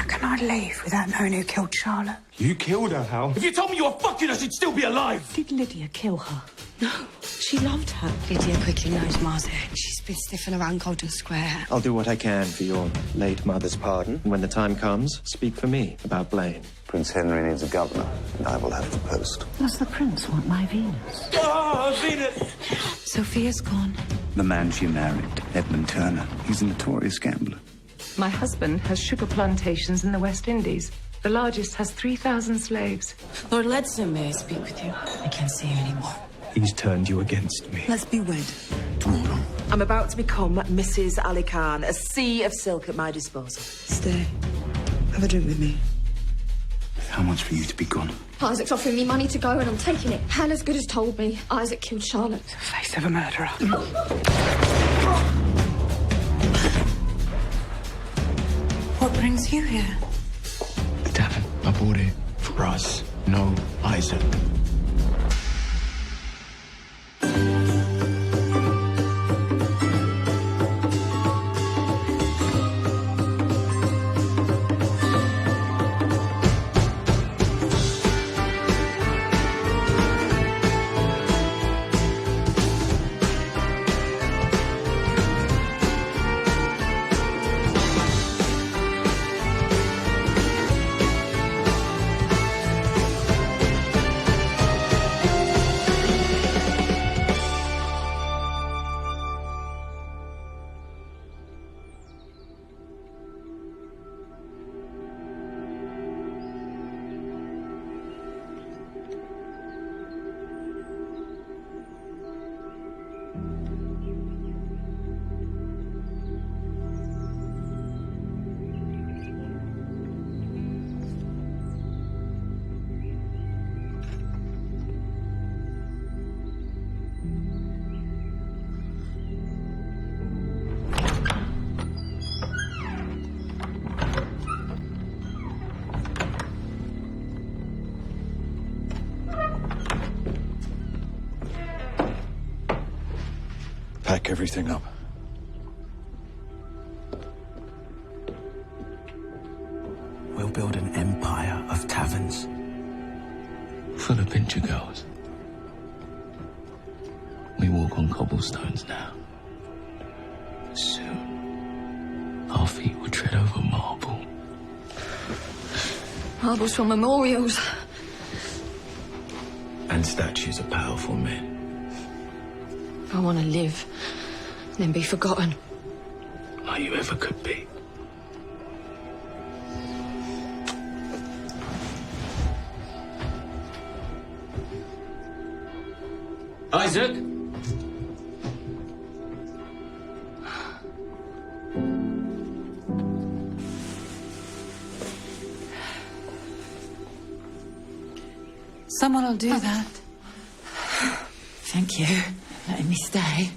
can I leave without knowing who killed Charlotte? You killed her, Hal. If you told me you were fucking her, she'd still be alive. Did Lydia kill her? No, she loved her. Lydia quickly knows Ma's head. She's been sniffing around Golden Square. I'll do what I can for your late mother's pardon. When the time comes, speak for me about Blaine. Prince Henry needs a governor, and I will have the post. Does the prince want my Venus? Oh, Venus! Sophia's gone. The man she married, Edmund Turner, he's a notorious gambler. My husband has sugar plantations in the West Indies. The largest has 3,000 slaves. Lord Ledson, may I speak with you? I can't see you anymore. He's turned you against me. Let's be wed. Tomorrow. I'm about to become Mrs. Ali Khan, a sea of silk at my disposal. Stay. Have a drink with me. How much for you to be gone? Isaac's offering me money to go and I'm taking it. Hannah's good as told me Isaac killed Charlotte. The face of a murderer. What brings you here? The tavern. I bought it for us. No, Isaac. Pack everything up. We'll build an empire of taverns. Full of pincher girls. We walk on cobblestones now. Soon, our feet will tread over marble. Marbles for memorials. And statues of powerful men. I want to live, then be forgotten. Like you ever could be. Isaac? Someone will do that. Thank you for letting me stay.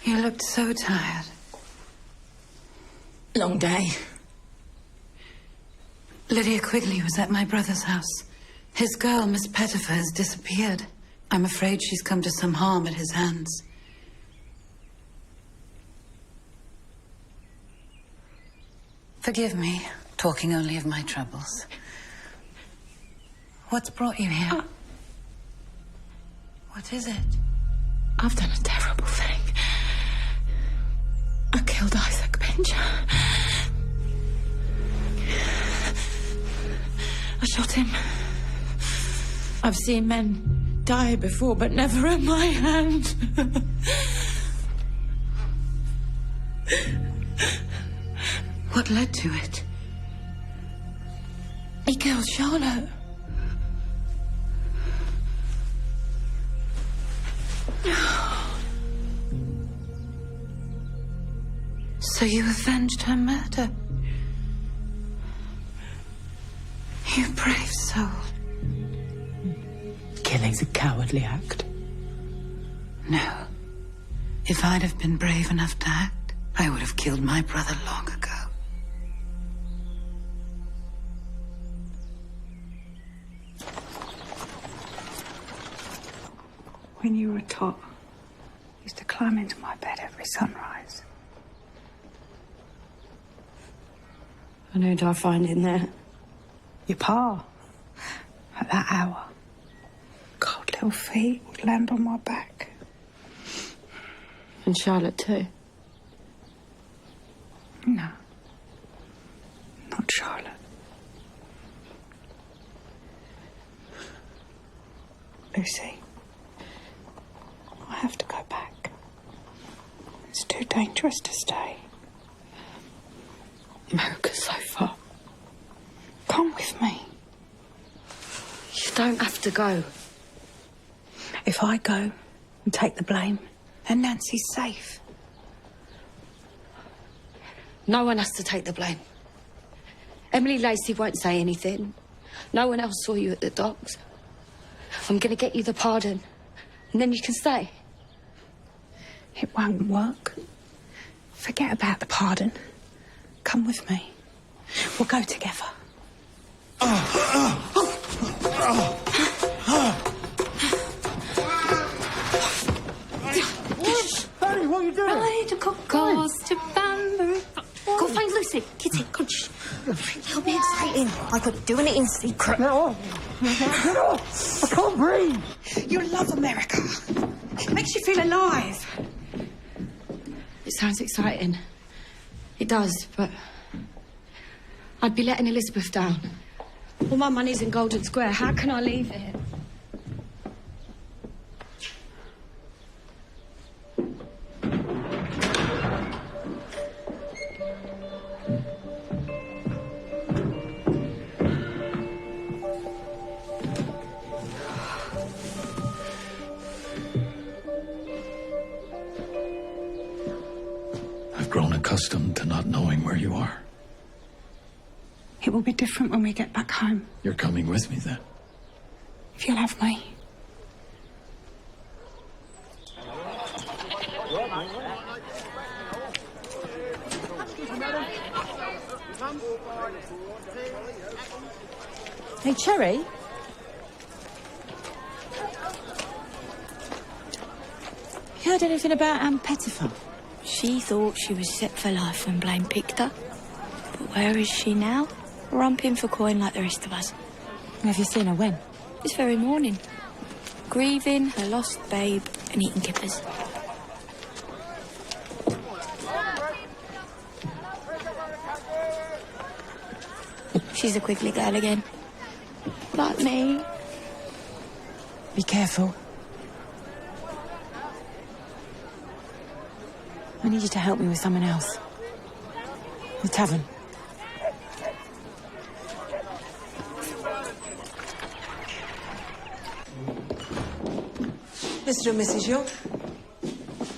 You looked so tired. Long day. Lydia Quigley was at my brother's house. His girl, Miss Pettifer, has disappeared. I'm afraid she's come to some harm at his hands. Forgive me, talking only of my troubles. What's brought you here? What is it? I've done a terrible thing. I killed Isaac Pincher. I shot him. I've seen men die before, but never at my hand. What led to it? He killed Charlotte. So you avenged her murder? You brave soul. Killing's a cowardly act. No. If I'd have been brave enough to act, I would have killed my brother long ago. When you were a tot, you used to climb into my bed every sunrise. And who'd I find in there? Your pa. At that hour. Cold little feet would land on my back. And Charlotte too? No. Not Charlotte. Lucy. I have to go back. It's too dangerous to stay. America's so far. Come with me. You don't have to go. If I go and take the blame, then Nancy's safe. No one has to take the blame. Emily Lacey won't say anything. No one else saw you at the docks. I'm going to get you the pardon, and then you can stay. It won't work. Forget about the pardon. Come with me. We'll go together. Honey, what are you doing? Go find Lucy. Kitty, come shh. It'll be exciting. Like we're doing it in secret. No. Get off. I can't breathe. You love America. It makes you feel alive. It sounds exciting. It does, but I'd be letting Elizabeth down. All my money's in Golden Square. How can I leave it? I've grown accustomed to not knowing where you are. It will be different when we get back home. You're coming with me then? If you'll have me. Hey, Cherry? You heard anything about Anne Pettifer? She thought she was set for life when Blaine picked her. But where is she now? Rumping for coin like the rest of us. Have you seen her when? This very morning. Grieving her lost babe and eating kippers. She's a quickly girl again. Like me. Be careful. I need you to help me with someone else. The tavern. Mr. and Mrs. Young.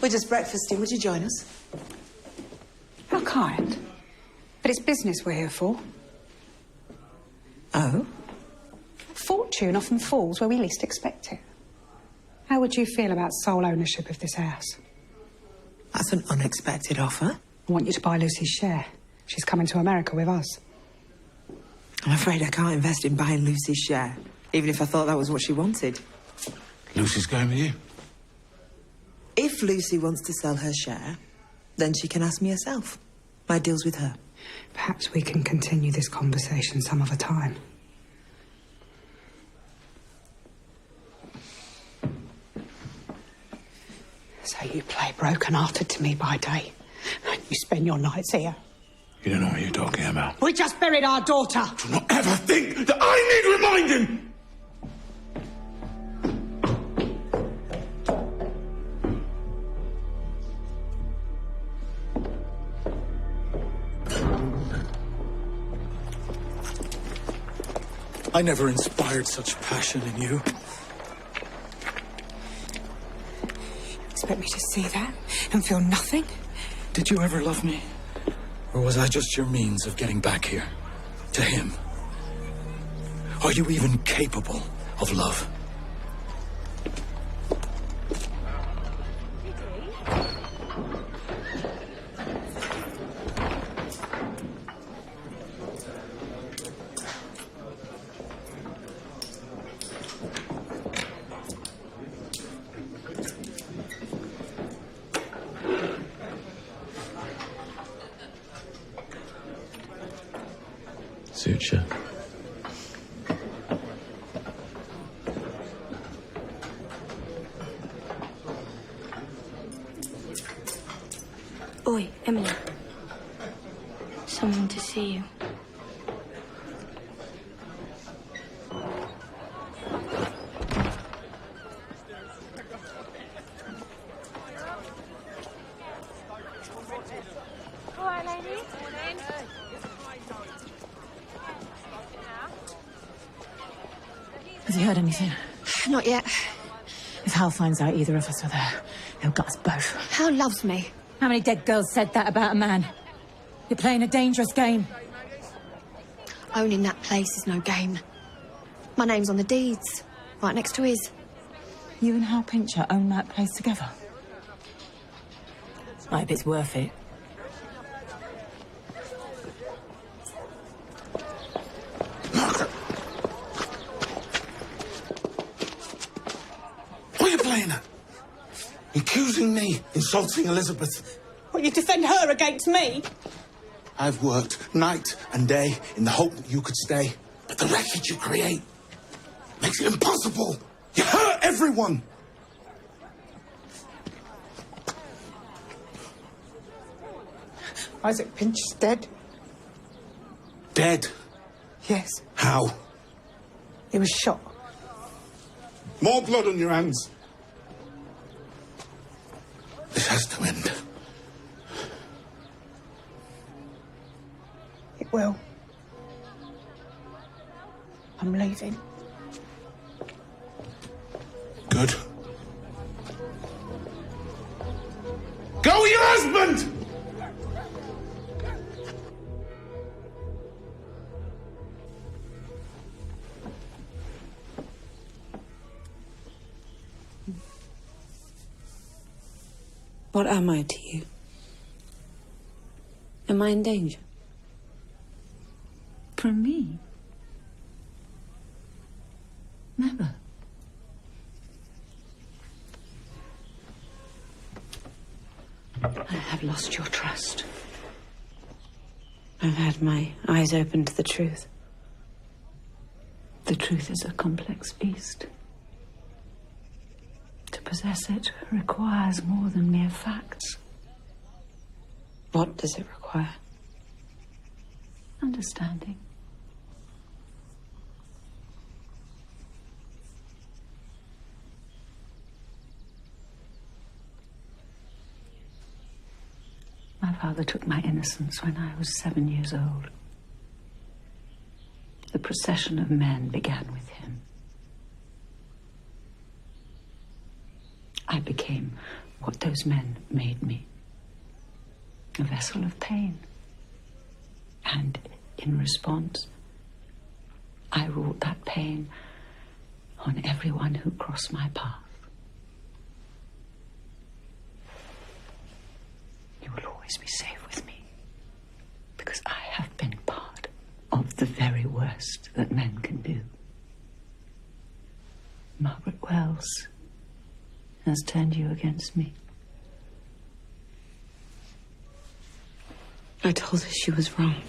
We're just breakfasting. Would you join us? How kind. But it's business we're here for. Oh? Fortune often falls where we least expect it. How would you feel about sole ownership of this house? That's an unexpected offer. I want you to buy Lucy's share. She's coming to America with us. I'm afraid I can't invest in buying Lucy's share, even if I thought that was what she wanted. Lucy's going with you? If Lucy wants to sell her share, then she can ask me herself. My deal's with her. Perhaps we can continue this conversation some other time. So you play broken-hearted to me by day, and you spend your nights here. You don't know what you're talking about. We just buried our daughter. Do not ever think that I need reminding! I never inspired such passion in you. Expect me to see that and feel nothing? Did you ever love me? Or was I just your means of getting back here? To him? Are you even capable of love? suits you. Oi, Emily. Someone to see you. Has he heard anything? Not yet. If Hal finds out either of us are there, he'll gut us both. Hal loves me. How many dead girls said that about a man? You're playing a dangerous game. Owning that place is no game. My name's on the deeds, right next to his. You and Hal Pincher own that place together. I hope it's worth it. What are you playing at? Accusing me, insulting Elizabeth. Will you defend her against me? I've worked night and day in the hope that you could stay. But the wreckage you create makes it impossible. You hurt everyone. Isaac Pincher's dead. Dead? Yes. How? He was shot. More blood on your hands. This has to end. It will. I'm leaving. Good. Go with your husband! What am I to you? Am I in danger? From me? Never. I have lost your trust. I've had my eyes open to the truth. The truth is a complex beast. To possess it requires more than mere facts. What does it require? Understanding. My father took my innocence when I was 7 years old. The procession of men began with him. I became what those men made me. A vessel of pain. And in response, I wrought that pain on everyone who crossed my path. You will always be safe with me, because I have been part of the very worst that men can do. Margaret Wells has turned you against me. I told her she was wrong.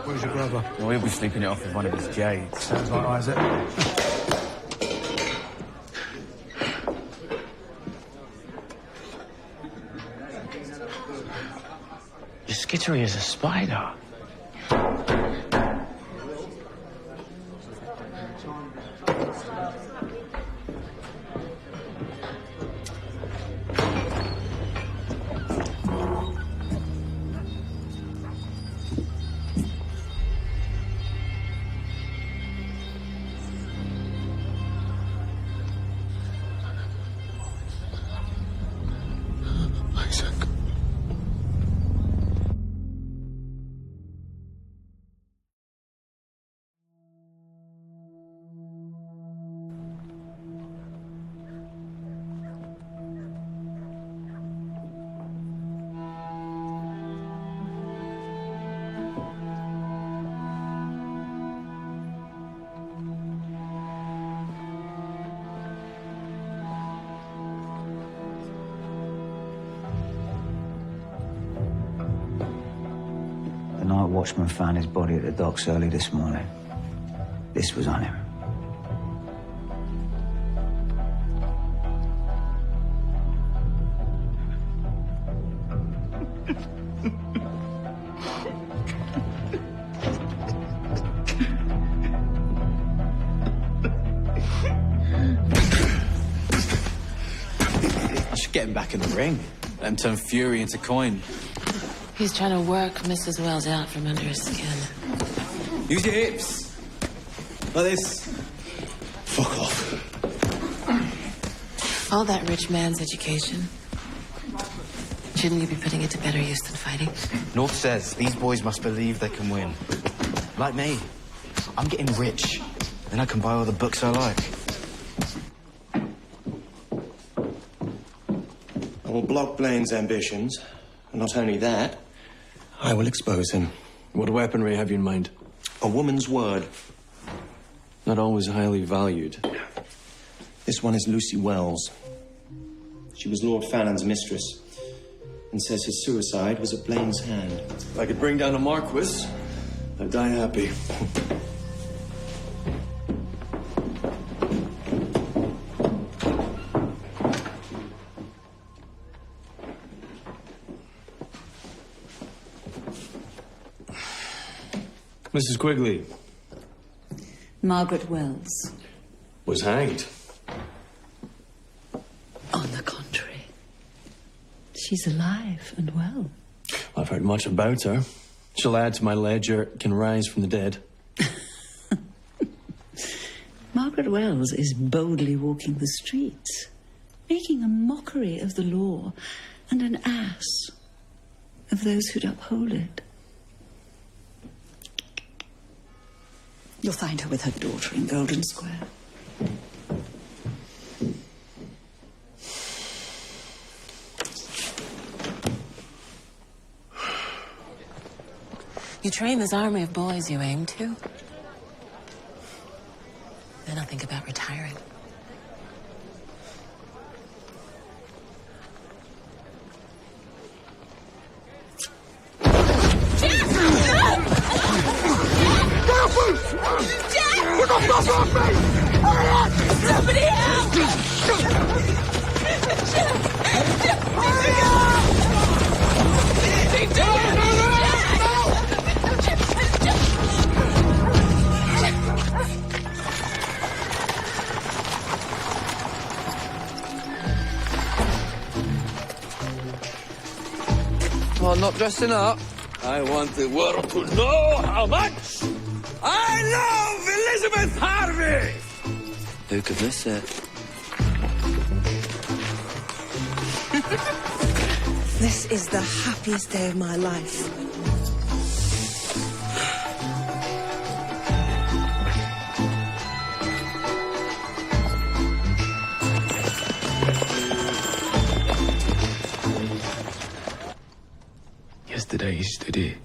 Where's your brother? Well, he'll be sleeping it off with one of his jades. Sounds like Isaac. You're skittery as a spider. watchman found his body at the docks early this morning. This was on him. I should get him back in the ring. Let him turn fury into coin. He's trying to work Mrs. Wells out from under his skin. Use your hips. Like this. Fuck off. All that rich man's education. Shouldn't you be putting it to better use than fighting? North says these boys must believe they can win. Like me. I'm getting rich. Then I can buy all the books I like. I will block Blaine's ambitions. And not only that, I will expose him. What weaponry have you in mind? A woman's word. Not always highly valued. This one is Lucy Wells. She was Lord Fallon's mistress and says his suicide was at Blaine's hand. If I could bring down a Marquis, I'd die happy. Mrs. Quigley. Margaret Wells. Was hanged. On the contrary, she's alive and well. I've heard much about her. She'll add to my ledger, can rise from the dead. Margaret Wells is boldly walking the streets, making a mockery of the law and an ass of those who'd uphold it. You'll find her with her daughter in Golden Square. You train this army of boys you aim to. Then I'll think about retiring. What the fuck off me? Somebody help! Oh, not dressing up. I want the world to know how much I love Elizabeth Harvey! Who could miss it? This is the happiest day of my life. Yesterday he stood here.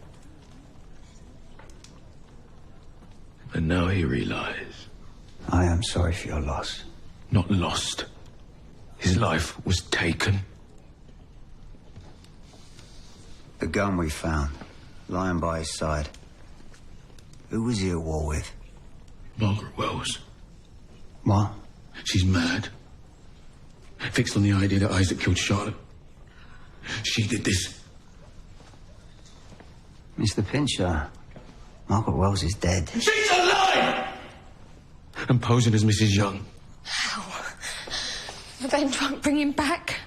And now he realizes. I am sorry for your loss. Not lost. His life was taken. The gun we found, lying by his side. Who was he at war with? Margaret Wells. What? She's mad. Fixed on the idea that Isaac killed Charlotte. She did this. Mr. Pincher, Margaret Wells is dead. She's alive! And posing as Mrs. Young. How? Revenge won't bring him back.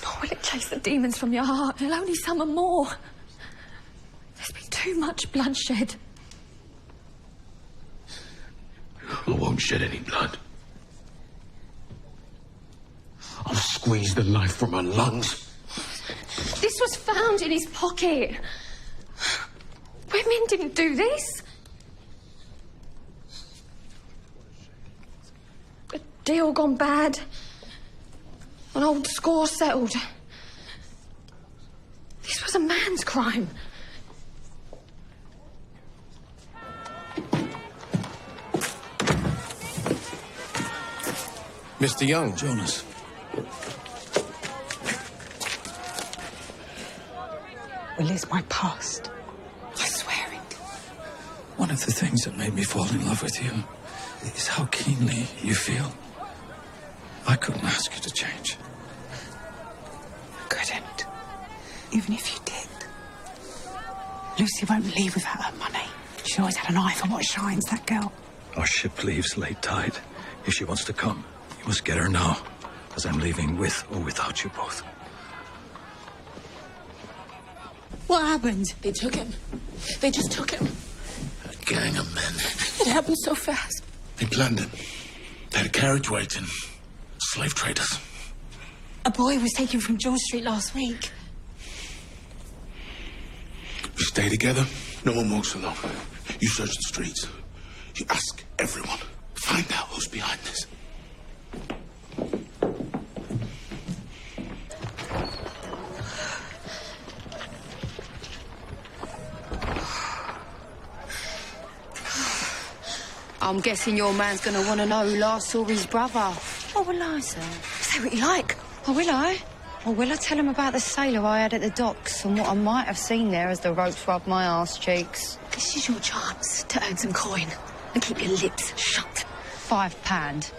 Nor will it chase the demons from your heart. It'll only summon more. There's been too much bloodshed. I won't shed any blood. I'll squeeze the life from her lungs. This was found in his pocket. Women didn't do this. A deal gone bad. An old score settled. This was a man's crime. Mr. Young. Jonas. Will is my past. One of the things that made me fall in love with you is how keenly you feel. I couldn't ask you to change. Couldn't. Even if you did. Lucy won't leave without her money. She always had an eye for what shines, that girl. Our ship leaves late tide. If she wants to come, you must get her now, as I'm leaving with or without you both. What happened? They took him. They just took him. A gang of men. It happened so fast. They planned it. They had a carriage waiting. Slave traders. A boy was taken from George Street last week. You stay together. No one walks alone. You search the streets. You ask everyone. Find out who's behind this. I'm guessing your man's gonna want to know who last saw his brother. What will I say? Say what you like. Oh, will I? Or will I tell him about the sailor I had at the docks and what I might have seen there as the ropes rubbed my arse cheeks? This is your chance to earn some coin and keep your lips shut. £5.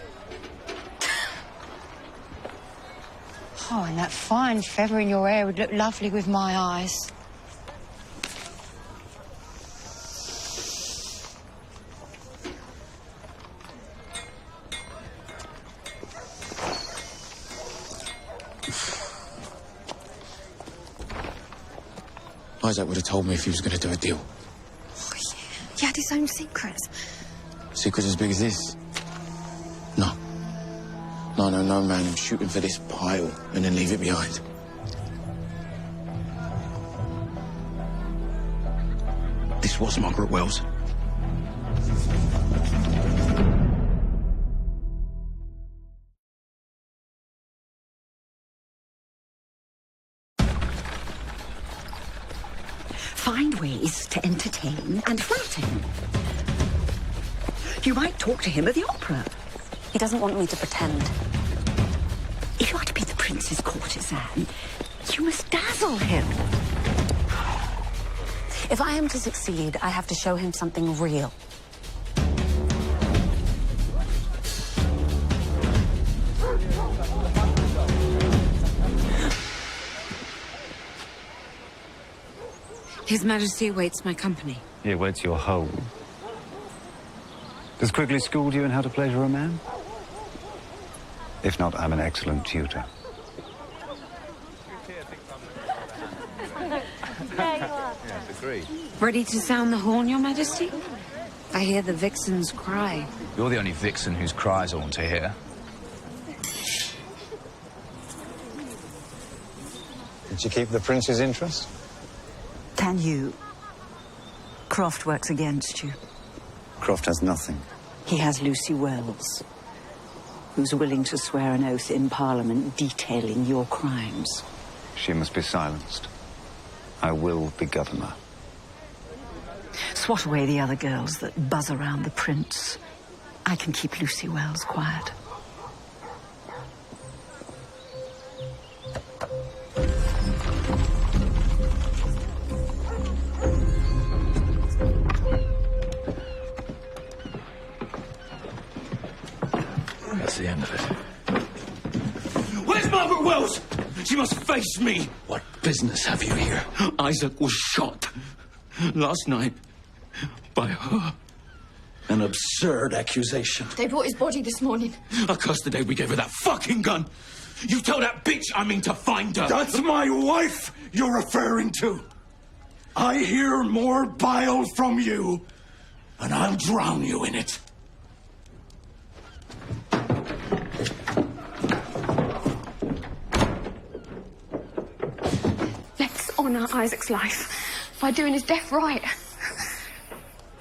Oh, and that fine feather in your hair would look lovely with my eyes. Isaac would have told me if he was going to do a deal. Oh, yeah. He had his own secrets. Secrets as big as this? No. No man who's shooting for this pile and then leave it behind. This was Margaret Wells. Find ways to entertain and flatter him. You might talk to him at the opera. He doesn't want me to pretend. If you are to be the prince's courtesan, you must dazzle him. If I am to succeed, I have to show him something real. His Majesty awaits my company. He awaits your home. Does Quigley school you in how to pleasure a man? If not, I'm an excellent tutor. Yes, agreed. Ready to sound the horn, Your Majesty? I hear the vixens cry. You're the only vixen whose cries I want to hear. Did you keep the prince's interest? Can you? Croft works against you. Croft has nothing. He has Lucy Wells, who's willing to swear an oath in Parliament detailing your crimes. She must be silenced. I will be governor. Swat away the other girls that buzz around the prince. I can keep Lucy Wells quiet. That's the end of it. Where's Margaret Wells? She must face me. What business have you here? Isaac was shot last night by her. An absurd accusation. They brought his body this morning. I cursed the day we gave her that fucking gun. You tell that bitch I mean to find her. That's my wife you're referring to. I hear more bile from you, and I'll drown you in it. Let's honour Isaac's life by doing his death right.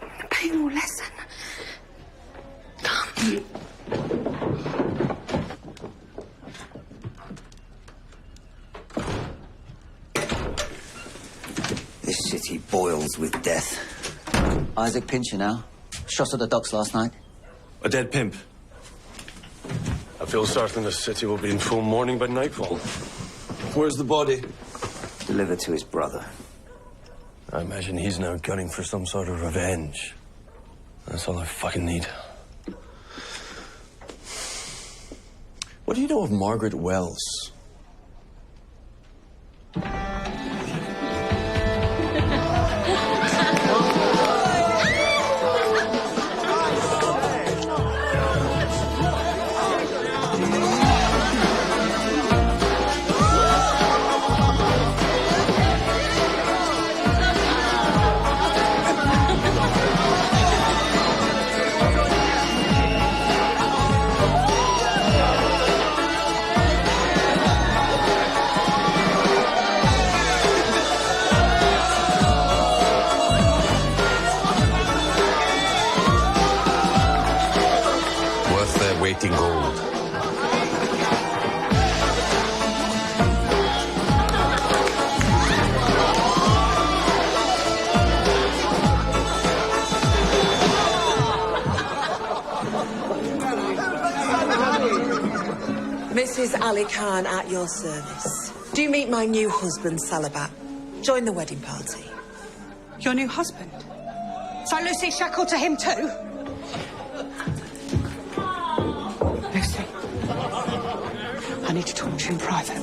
A painful lesson. Come. This city boils with death. Isaac Pincher now. Shot at the docks last night. A dead pimp. I feel certain the city will be in full mourning by nightfall. Where's the body? Delivered to his brother. I imagine he's now gunning for some sort of revenge. That's all I fucking need. What do you know of Margaret Wells? Weight in gold. Mrs. Ali Khan at your service. Do you meet my new husband, Salabat? Join the wedding party. Your new husband? So Lucy's shackled to him too? Lucy, I need to talk to you in private.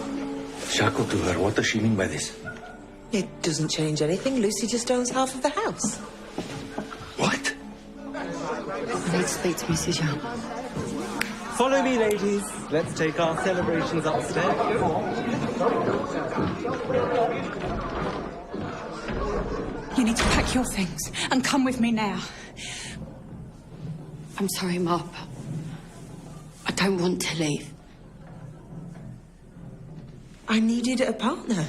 Shackled to her? What does she mean by this? It doesn't change anything. Lucy just owns half of the house. What? I need to speak to Mrs. Young. Follow me, ladies. Let's take our celebrations upstairs. You need to pack your things and come with me now. I'm sorry, Ma, but I don't want to leave. I needed a partner.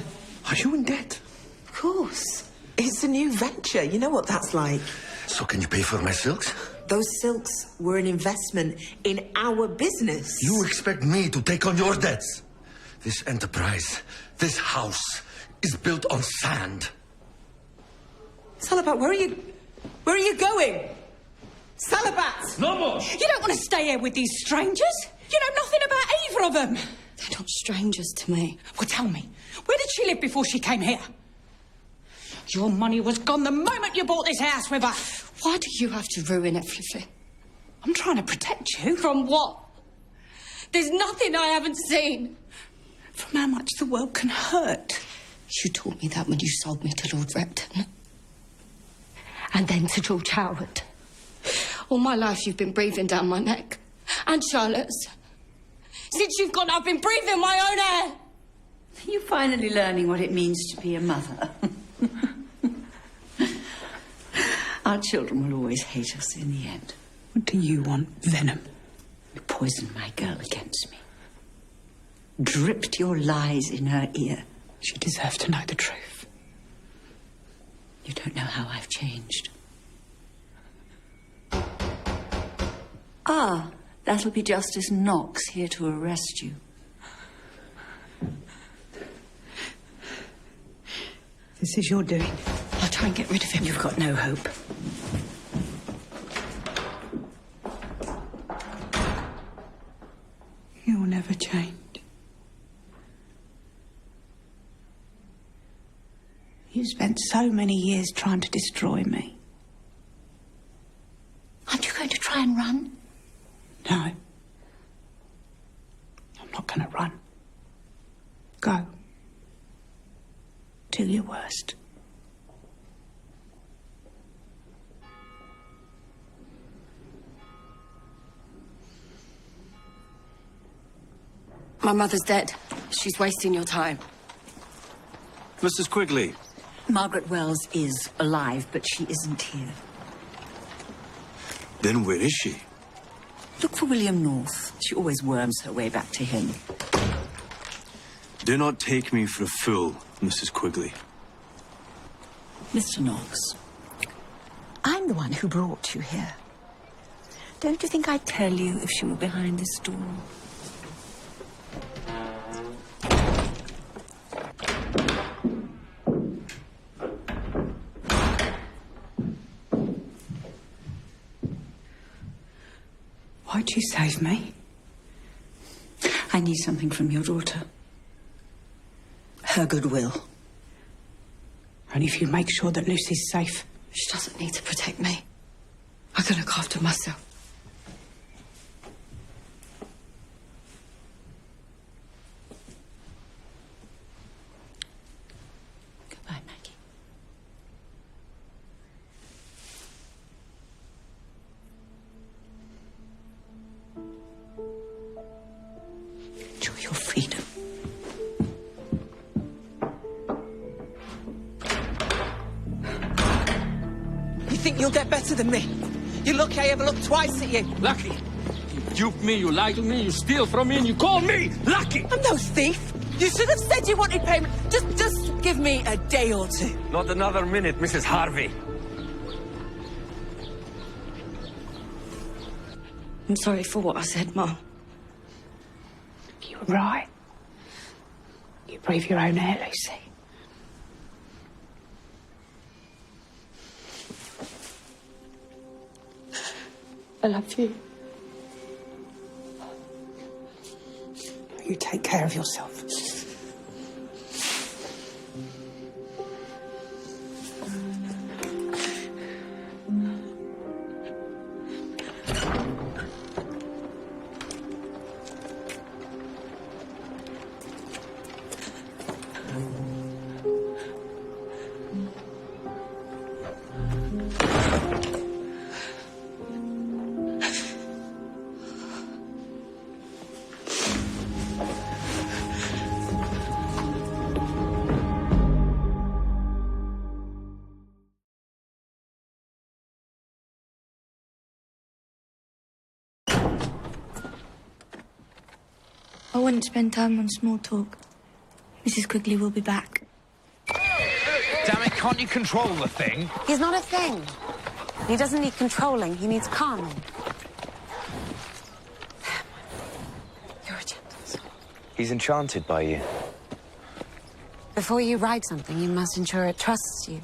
Are you in debt? Of course. It's a new venture. You know what that's like. So can you pay for my silks? Those silks were an investment in our business. You expect me to take on your debts? This enterprise, this house, is built on sand. Salabat, where are you going? Salabat! No more! You don't want to stay here with these strangers? You know nothing about either of them. They're not strangers to me. Well, tell me, where did she live before she came here? Your money was gone the moment you bought this house with her. Why do you have to ruin everything? I'm trying to protect you. From what? There's nothing I haven't seen. From how much the world can hurt. You taught me that when you sold me to Lord Repton. And then to George Howard. All my life you've been breathing down my neck. And Charlotte's. Since you've gone, I've been breathing my own air. You're finally learning what it means to be a mother. Our children will always hate us in the end. What do you want, Venom? You poisoned my girl against me. Dripped your lies in her ear. She deserves to know the truth. You don't know how I've changed. Ah, that'll be Justice Knox here to arrest you. This is your doing. I'll try and get rid of him. You've got no hope. You'll never change. You spent so many years trying to destroy me. Aren't you going to try and run? No. I'm not going to run. Go. Do your worst. My mother's dead. She's wasting your time. Mrs. Quigley. Margaret Wells is alive, but she isn't here. Then where is she? Look for William North. She always worms her way back to him. Do not take me for a fool, Mrs. Quigley. Mr. Knox, I'm the one who brought you here. Don't you think I'd tell you if she were behind this door? Why'd you save me? I need something from your daughter. Her goodwill. Only if you make sure that Lucy's safe. She doesn't need to protect me. I can look after myself. Goodbye, Maggie. Enjoy your freedom. You think you'll get better than me? You lucky I ever looked twice at you. Lucky? You dupe me, you lie to me, you steal from me, and you call me lucky! I'm no thief. You should have said you wanted payment. Just give me a day or two. Not another minute, Mrs. Harvey. I'm sorry for what I said, Mum. You were right. You breathe your own air, Lucy. I love you. You take care of yourself. I wouldn't spend time on small talk. Mrs. Quigley will be back. Damn it, can't you control the thing? He's not a thing. He doesn't need controlling, he needs calming. You're a gentle soul. He's enchanted by you. Before you ride something, you must ensure it trusts you.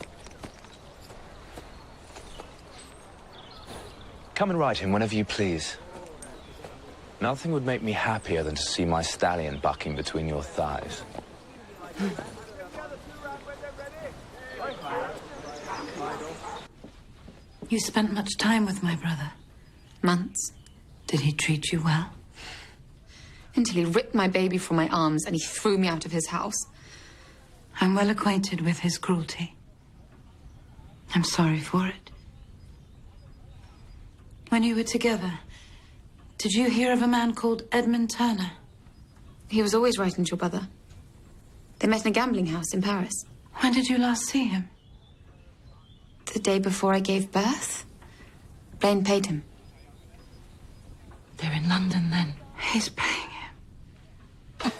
Come and ride him whenever you please. Nothing would make me happier than to see my stallion bucking between your thighs. You spent much time with my brother. Months. Did he treat you well? Until he ripped my baby from my arms and he threw me out of his house. I'm well acquainted with his cruelty. I'm sorry for it. When you were together, did you hear of a man called Edmund Turner? He was always writing to your brother. They met in a gambling house in Paris. When did you last see him? The day before I gave birth. Blaine paid him. They're in London, then. He's paying him.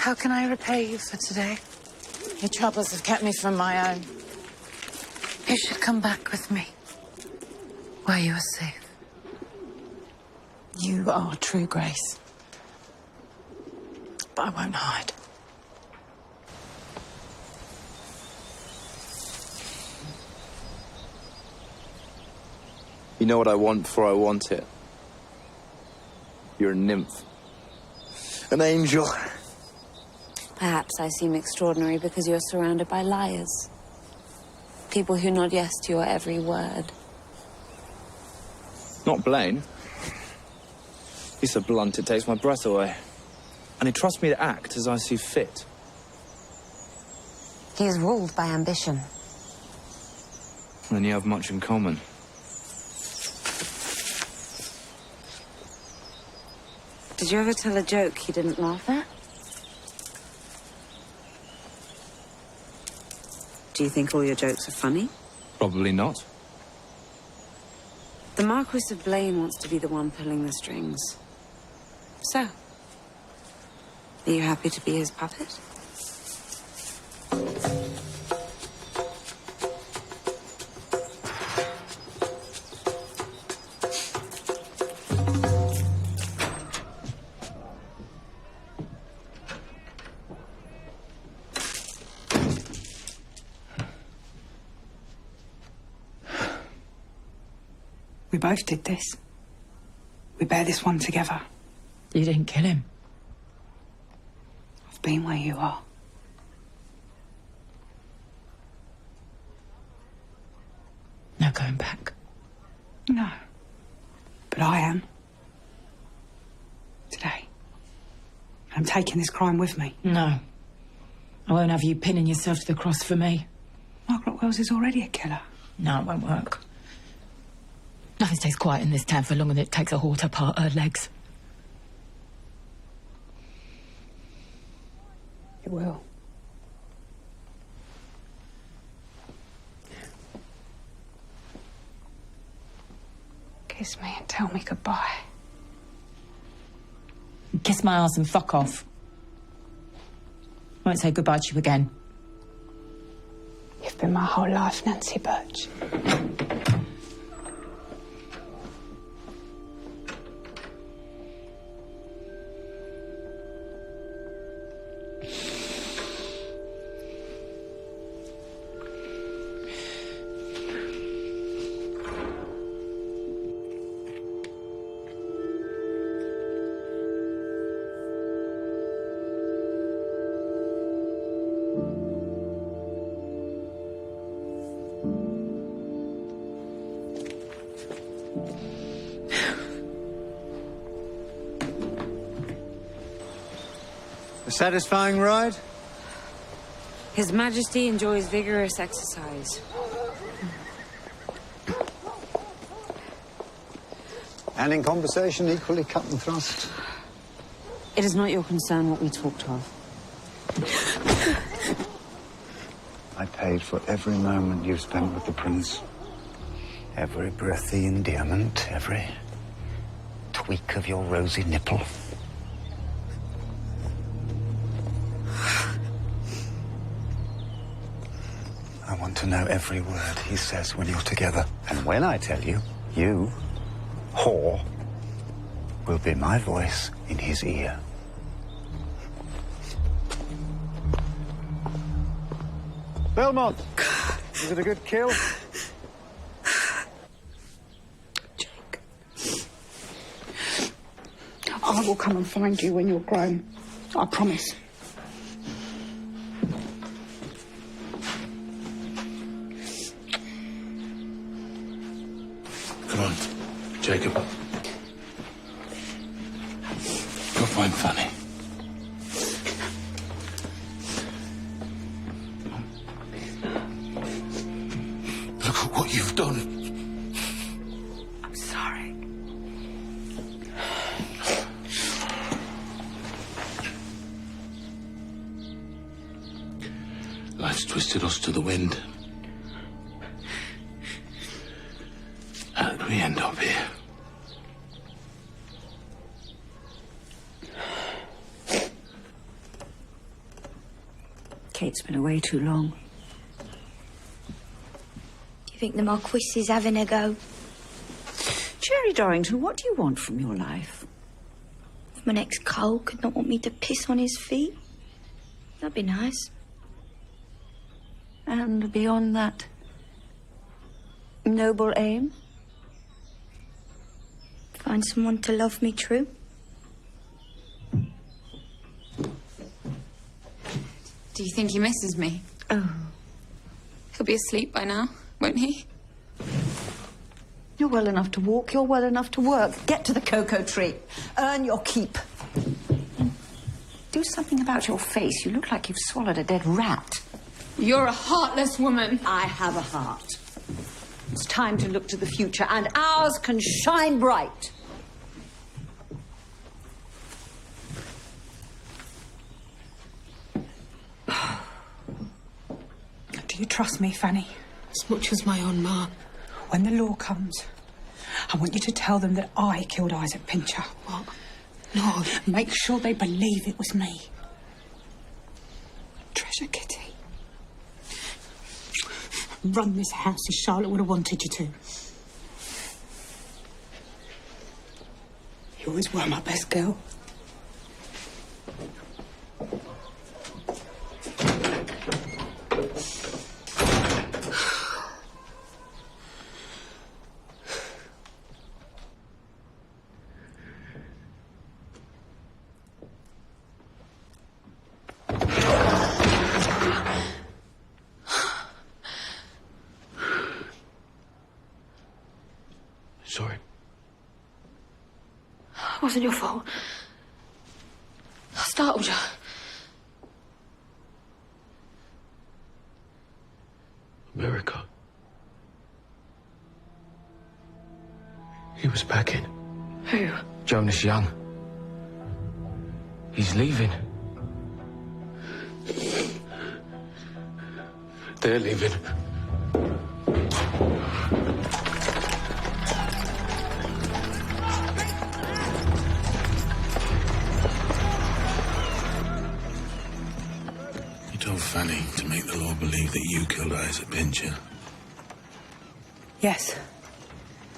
How can I repay you for today? Your troubles have kept me from my own. You should come back with me, where you are safe. You are true Grace. But I won't hide. You know what I want before I want it. You're a nymph. An angel. Perhaps I seem extraordinary because you're surrounded by liars. People who nod yes to your every word. Not Blaine. He's so blunt it takes my breath away. And he trusts me to act as I see fit. He is ruled by ambition. Then you have much in common. Did you ever tell a joke he didn't laugh at? Do you think all your jokes are funny? Probably not. The Marquis of Blaine wants to be the one pulling the strings. So, are you happy to be his puppet? We both did this. We bear this one together. You didn't kill him. I've been where you are. No going back. No. But I am. Today. I'm taking this crime with me. No. I won't have you pinning yourself to the cross for me. Margaret Wells is already a killer. No, it won't work. Nothing stays quiet in this town for longer than it takes a whore to part her legs. It will. Kiss me and tell me goodbye. Kiss my ass and fuck off. I won't say goodbye to you again. You've been my whole life, Nancy Birch. A satisfying ride? His Majesty enjoys vigorous exercise. And in conversation, equally cut and thrust. It is not your concern what we talked of. I paid for every moment you've spent with the Prince. Every breathy endearment, every tweak of your rosy nipple. I want to know every word he says when you're together. And when I tell you, you, whore, will be my voice in his ear. Belmont, is it a good kill? I will come and find you when you're grown. I promise. Come on, Jacob. Go find Fanny. Look at what you've done. I'm sorry. Life's twisted us to the wind. How did we end up here? Kate's been away too long. Do you think the Marquis is having a go? Jerry Dorrington, what do you want from your life? If my next Cole could not want me to piss on his feet, that'd be nice. And beyond that noble aim? Find someone to love me true. Do you think he misses me? Oh. He'll be asleep by now, won't he? You're well enough to walk, you're well enough to work. Get to the cocoa tree. Earn your keep. Do something about your face. You look like you've swallowed a dead rat. You're a heartless woman. I have a heart. It's time to look to the future, and ours can shine bright. Do you trust me, Fanny? As much as my own ma. When the law comes, I want you to tell them that I killed Isaac Pincher. What? No. Make sure they believe it was me. Treasure Kitty. Run this house as Charlotte would have wanted you to. You always were my best girl. wasn't your fault. I startled you. America. He was packing. Who? Jonas Young. He's leaving. They're leaving. You told Fanny to make the law believe that you killed Isaac, didn't you? Yes.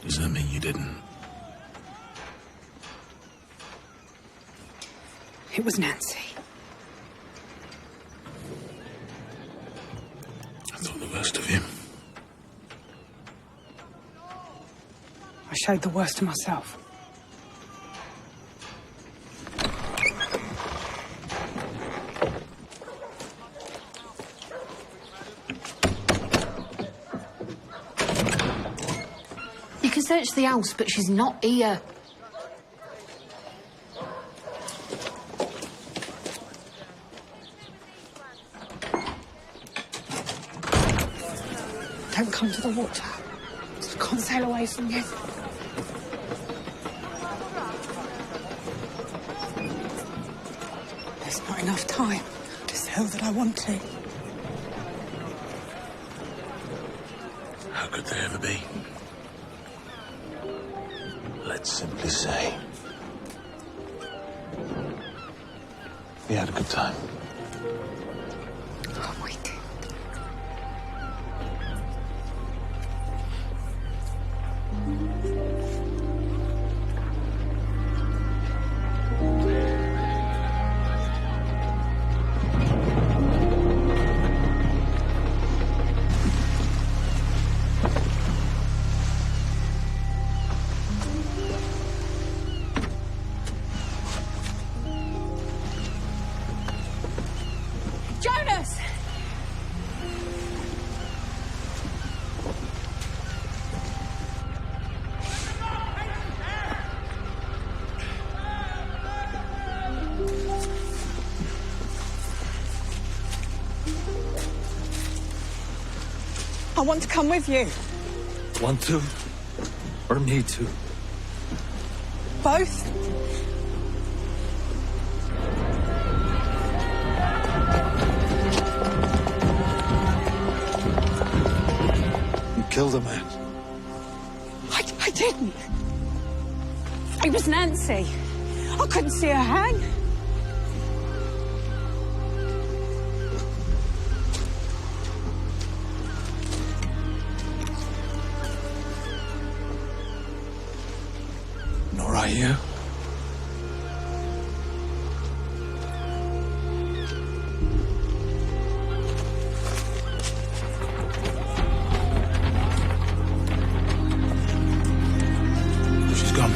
Does that mean you didn't? It was Nancy. I thought the worst of him. I showed the worst of myself. You can search the house, but she's not here. Don't come to the water. I can't sail away from you. There's not enough time to sail that I want to. How could there ever be? Let's simply say we had a good time. Oh, we did. Jonas! I want to come with you. Want to? Or need to? Both. You killed a man. I didn't. It was Nancy. I couldn't see her hang. Nor are you. She's gone.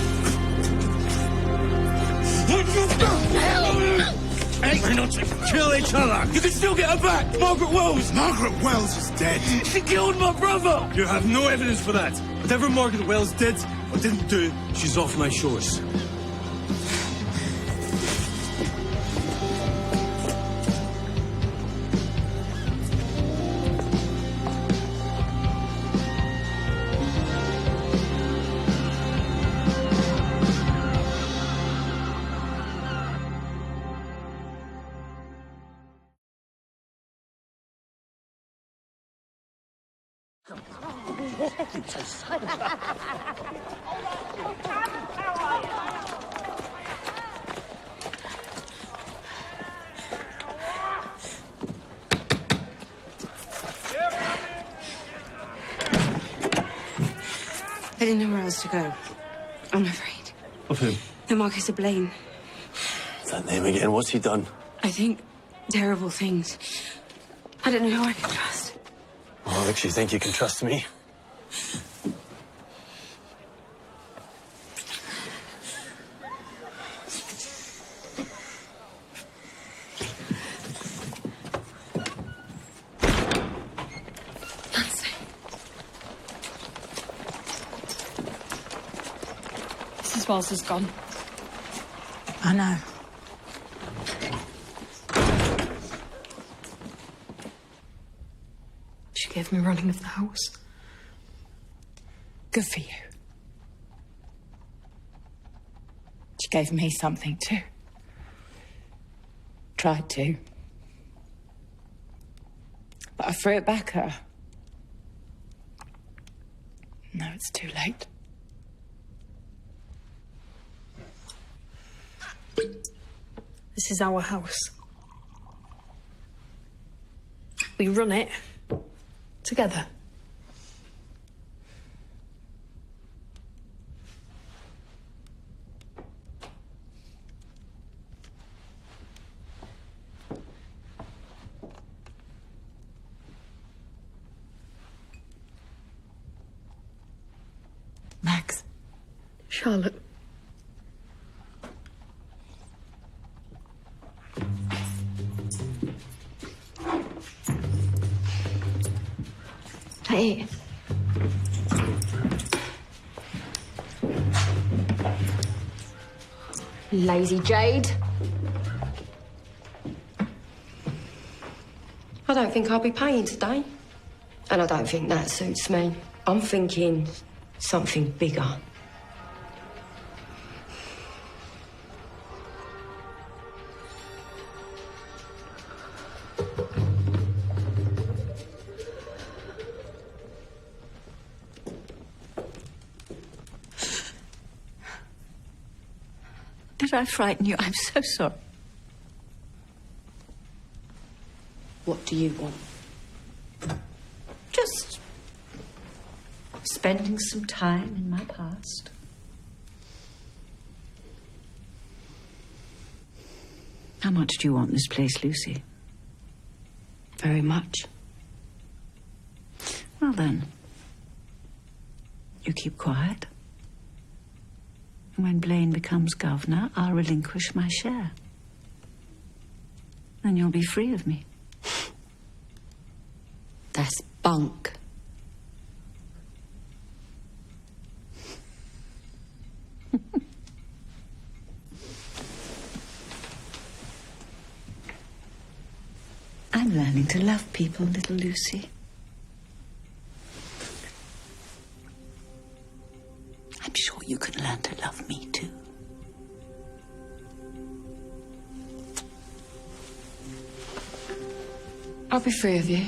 We're not to kill each other. You can still get her back. Margaret Wells. Margaret Wells is dead. She killed my brother. You have no evidence for that. Whatever Margaret Wells did or didn't do, she's off my shores. I didn't know where else to go. I'm afraid. Of whom? The Marquis of Blaine. That name again. What's he done? I think terrible things. I don't know who I can trust. What makes you think you can trust me? Mrs. Wells is gone. I know. She gave me running of the house. Good for you. She gave me something too. Tried to. But I threw it back at her. No, it's too late. This is our house. We run it together. Max. Charlotte. Hey. Lazy jade. I don't think I'll be paying today. And I don't think that suits me. I'm thinking something bigger. Did I frighten you? I'm so sorry. What do you want? Just spending some time in my past. How much do you want this place, Lucy? Very much. Well then, you keep quiet. And when Blaine becomes governor, I'll relinquish my share. Then you'll be free of me. That's bunk. I'm learning to love people, little Lucy. I'm sure you can learn to love me too. I'll be free of you.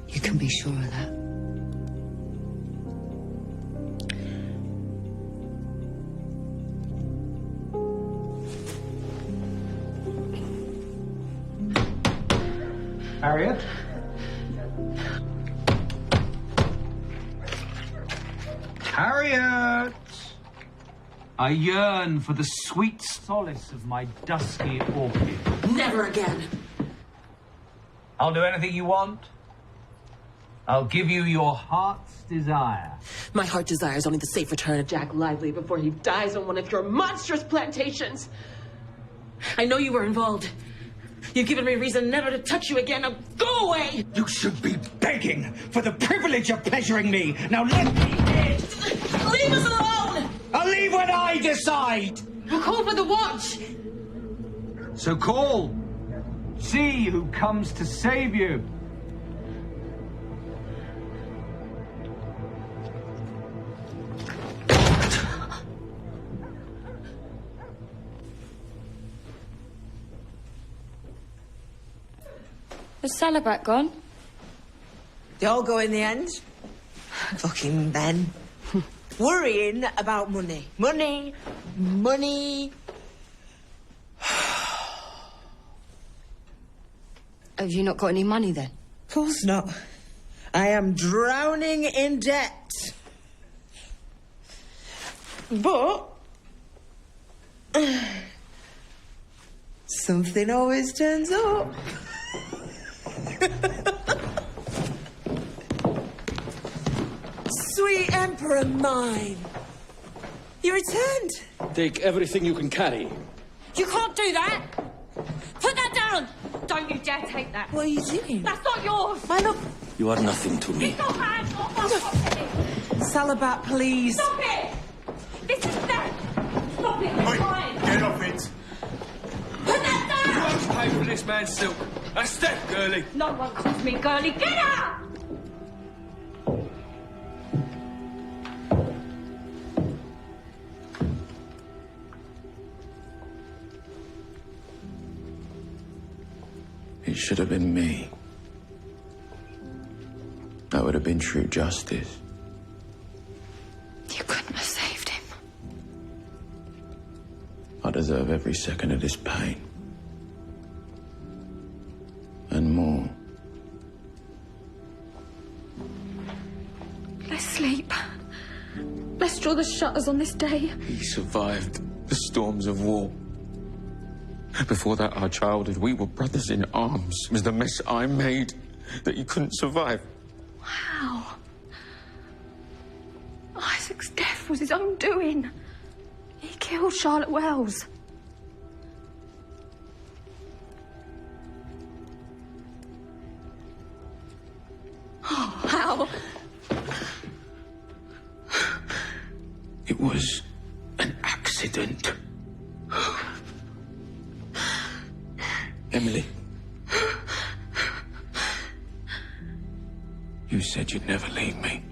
You can be sure of that. Harriet? Harriet! I yearn for the sweet solace of my dusky orchid. Never again. I'll do anything you want. I'll give you your heart's desire. My heart desires only the safe return of Jack Lively before he dies on one of your monstrous plantations. I know you were involved. You've given me reason never to touch you again. Now go away! You should be begging for the privilege of pleasuring me. Now let me in. Leave us alone! I'll leave when I decide. We'll call for the watch. So call. See who comes to save you. Is Salabat gone? They all go in the end. Fucking men. Worrying about money. Money. Money. Have you not got any money then? Of course not. I am drowning in debt. But something always turns up. Sweet Emperor mine. You returned. Take everything you can carry. You can't do that! Put that down! Don't you dare take that! What are you doing? That's not yours! Why not? You are nothing to me. Stop hands off my property! Salabat, please. Stop it! This is theft! Stop it! It's mine! Get off it! Let's pay for this man's silk. That's Steph, girlie. No one calls me girly. Get out! It should have been me. That would have been true justice. You couldn't have saved him. I deserve every second of this pain. And more. Let's sleep. Let's draw the shutters on this day. He survived the storms of war. Before that, our childhood, we were brothers in arms. It was the mess I made that you couldn't survive. Wow. Isaac's death was his own doing. He killed Charlotte Wells. Oh, how? It was an accident. Emily. You said you'd never leave me.